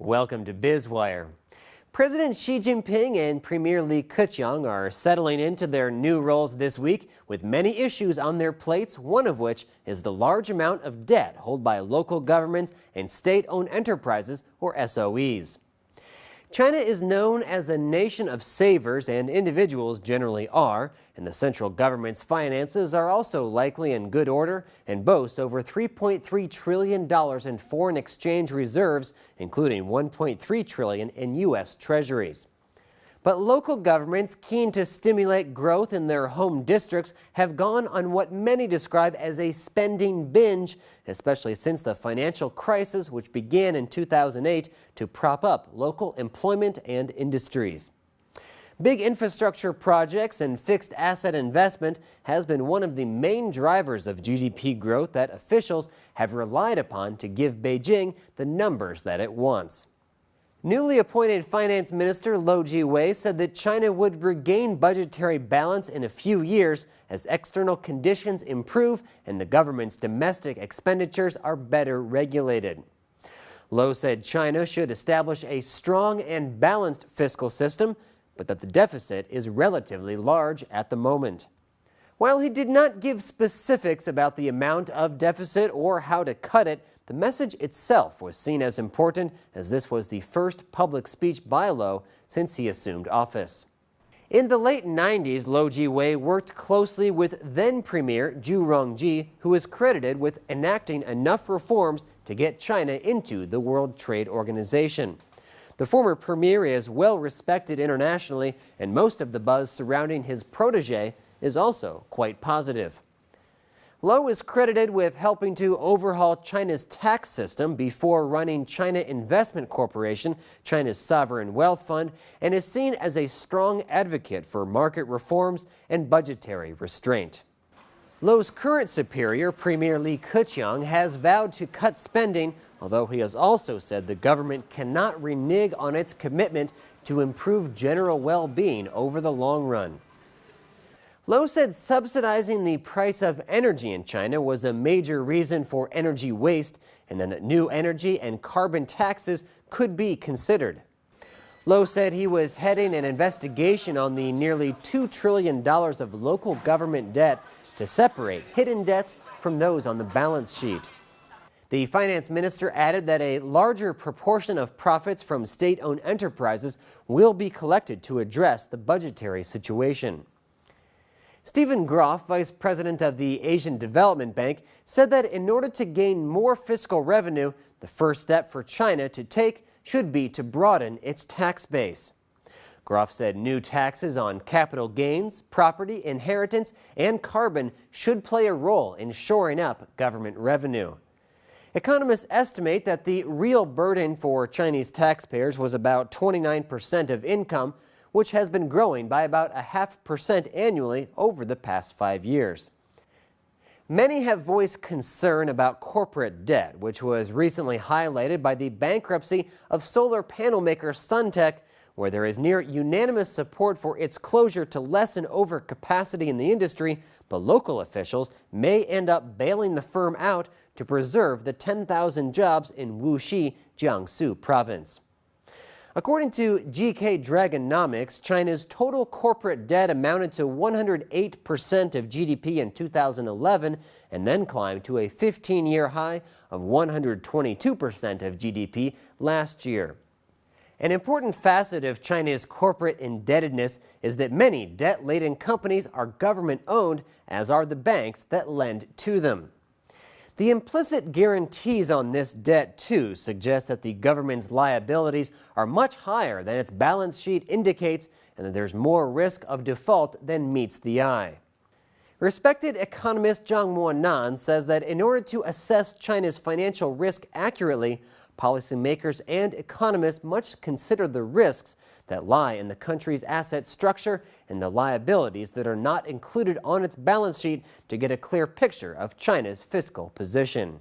Welcome to Biz Wire. President Xi Jinping and Premier Li Keqiang are settling into their new roles this week with many issues on their plates, one of which is the large amount of debt held by local governments and state-owned enterprises, or SOEs. China is known as a nation of savers, and individuals generally are, and the central government's finances are also likely in good order and boasts over $3.3 trillion in foreign exchange reserves, including $1.3 trillion in U.S. treasuries. But local governments keen to stimulate growth in their home districts have gone on what many describe as a spending binge, especially since the financial crisis which began in 2008 to prop up local employment and industries. Big infrastructure projects and fixed asset investment has been one of the main drivers of GDP growth that officials have relied upon to give Beijing the numbers that it wants. Newly appointed Finance Minister Lou Jiwei said that China would regain budgetary balance in a few years as external conditions improve and the government's domestic expenditures are better regulated. Lou said China should establish a strong and balanced fiscal system, but that the deficit is relatively large at the moment. While he did not give specifics about the amount of deficit or how to cut it, the message itself was seen as important, as this was the first public speech by Lou since he assumed office. In the late 90s, Lou Jiwei worked closely with then-Premier Zhu Rongji, who is credited with enacting enough reforms to get China into the World Trade Organization. The former premier is well respected internationally, and most of the buzz surrounding his protege is also quite positive. Lou is credited with helping to overhaul China's tax system before running China Investment Corporation, China's sovereign wealth fund, and is seen as a strong advocate for market reforms and budgetary restraint. Lou's current superior, Premier Li Keqiang, has vowed to cut spending, although he has also said the government cannot renege on its commitment to improve general well-being over the long run. Lou said subsidizing the price of energy in China was a major reason for energy waste, and then that new energy and carbon taxes could be considered. Lou said he was heading an investigation on the nearly $2 trillion of local government debt to separate hidden debts from those on the balance sheet. The finance minister added that a larger proportion of profits from state-owned enterprises will be collected to address the budgetary situation. Stephen Groff, vice president of the Asian Development Bank, said that in order to gain more fiscal revenue, the first step for China to take should be to broaden its tax base. Groff said new taxes on capital gains, property, inheritance, and carbon should play a role in shoring up government revenue. Economists estimate that the real burden for Chinese taxpayers was about 29% of income, which has been growing by about 0.5% annually over the past 5 years. Many have voiced concern about corporate debt, which was recently highlighted by the bankruptcy of solar panel maker Suntech, where there is near unanimous support for its closure to lessen overcapacity in the industry, but local officials may end up bailing the firm out to preserve the 10,000 jobs in Wuxi, Jiangsu province. According to GK Dragonomics, China's total corporate debt amounted to 108% of GDP in 2011 and then climbed to a 15-year high of 122% of GDP last year. An important facet of China's corporate indebtedness is that many debt-laden companies are government-owned, as are the banks that lend to them. The implicit guarantees on this debt, too, suggest that the government's liabilities are much higher than its balance sheet indicates and that there's more risk of default than meets the eye. Respected economist Zhang Monan says that in order to assess China's financial risk accurately, policymakers and economists must consider the risks that lie in the country's asset structure and the liabilities that are not included on its balance sheet to get a clear picture of China's fiscal position.